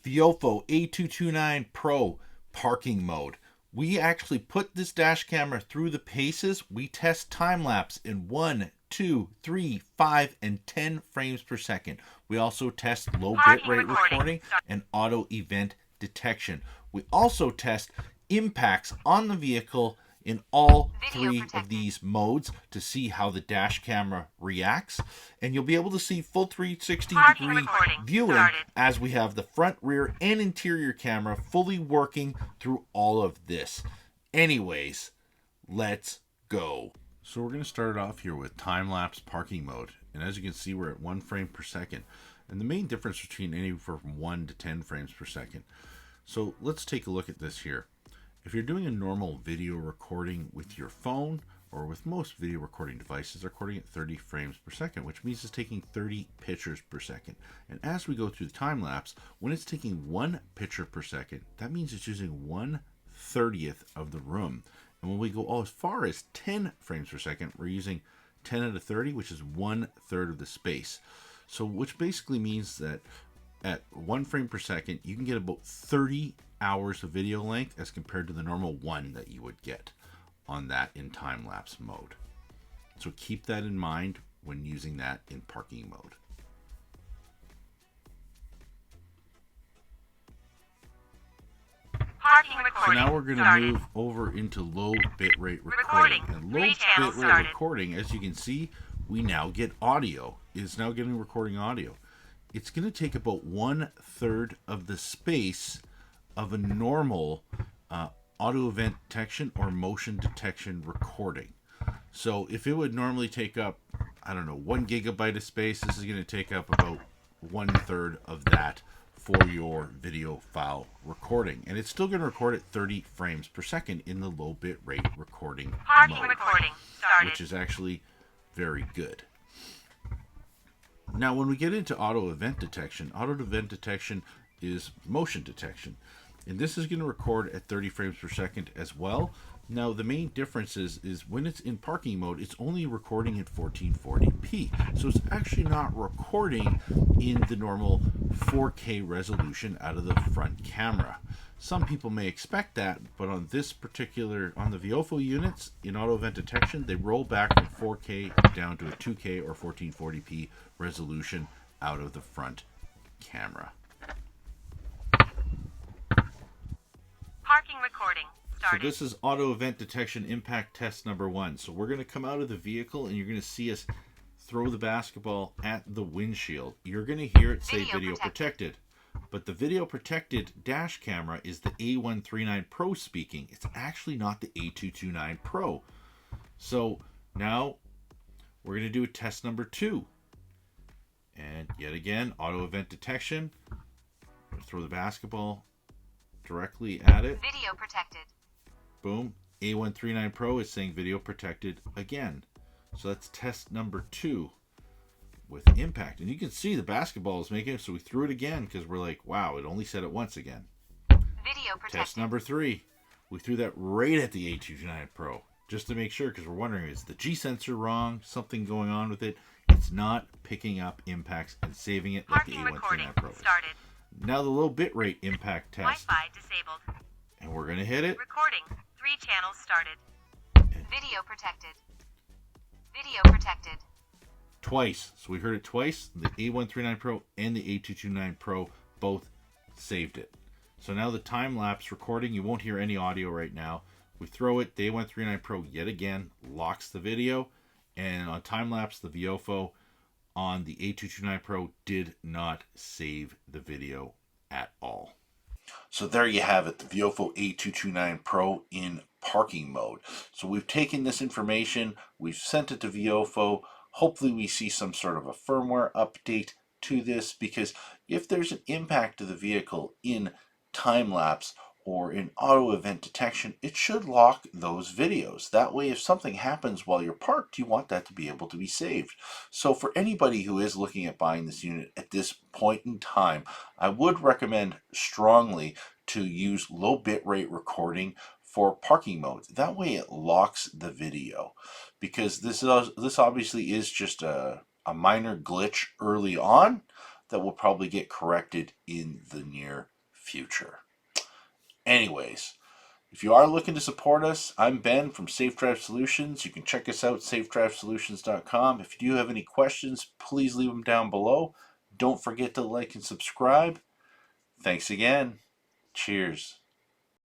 Viofo A229 Pro parking mode. We actually put this dash camera through the paces. We test time lapse in 1, 2, 3, 5, and 10 frames per second. We also test low bitrate recording and auto event detection. We also test impacts on the vehicle in all three of these modes to see how the dash camera reacts, and you'll be able to see full 360-degree viewing as we have the front, rear, and interior camera fully working through all of this. Anyways, let's go. So we're going to start it off here with time-lapse parking mode, and as you can see, we're at 1 frame per second, and the main difference between anywhere from 1 to 10 frames per second. So let's take a look at this here. If you're doing a normal video recording with your phone, or with most video recording devices, they're recording at 30 frames per second, which means it's taking 30 pictures per second. And as we go through the time lapse, when it's taking 1 picture per second, that means it's using 1/30th of the room. And when we go as far as 10 frames per second, we're using 10 out of 30, which is 1/3 of the space. So which basically means that at 1 frame per second, you can get about 30 hours of video length as compared to the normal 1 that you would get on that in time-lapse mode. So keep that in mind when using that in parking mode. So now we're going to move over into low bitrate recording. And low bitrate recording, as you can see, we now get audio. It's now getting recording audio. It's going to take about 1/3 of the space of a normal auto event detection or motion detection recording. So if it would normally take up, I don't know, 1 gigabyte of space, this is going to take up about 1/3 of that for your video file recording. And it's still going to record at 30 frames per second in the low bit rate recording mode, which is actually very good. Now when we get into auto event detection is motion detection. And this is going to record at 30 frames per second as well. Now the main difference is when it's in parking mode, it's only recording at 1440p. So it's actually not recording in the normal 4K resolution out of the front camera. Some people may expect that, but on the Viofo units in auto event detection, they roll back from 4K down to a 2K or 1440p resolution out of the front camera. Parking recording started. So this is auto event detection impact test number 1. So we're going to come out of the vehicle and you're going to see us throw the basketball at the windshield. You're going to hear it say video protected. But the video protected dash camera is the A129 Pro speaking. It's actually not the A229 Pro. So now we're going to do a test number 2. And yet again, auto event detection. Throw the basketball directly at it. Video protected. Boom. A139 Pro is saying video protected again. So that's test number 2 with impact. And you can see the basketball is making it, so we threw it again because we're like, wow, it only said it once again. Video protected. Test number 3. We threw that right at the A229 Pro just to make sure, because we're wondering, is the G sensor wrong? Something going on with it? It's not picking up impacts and saving it like the A139 Pro is. Started. Now the low bitrate impact test. Wi-Fi disabled. And we're going to hit it. Recording. 3 channels started. Video protected. Video protected. Twice. So we heard it twice. The A139 Pro and the A229 Pro both saved it. So now the time-lapse recording, you won't hear any audio right now. We throw it, the A139 Pro yet again locks the video. And on time-lapse, the Viofo on the A229 Pro did not save the video at all. So there you have it, the Viofo A229 Pro in parking mode. So we've taken this information, we've sent it to Viofo. Hopefully we see some sort of a firmware update to this, because if there's an impact to the vehicle in time-lapse or in auto event detection, it should lock those videos. That way, if something happens while you're parked, you want that to be able to be saved. So for anybody who is looking at buying this unit at this point in time, I would recommend strongly to use low bitrate recording for parking mode. That way it locks the video, because this obviously is just a minor glitch early on that will probably get corrected in the near future. Anyways, if you are looking to support us, I'm Ben from Safe Drive Solutions. You can check us out, safedrivesolutions.com. If you do have any questions, please leave them down below. Don't forget to like and subscribe. Thanks again. Cheers.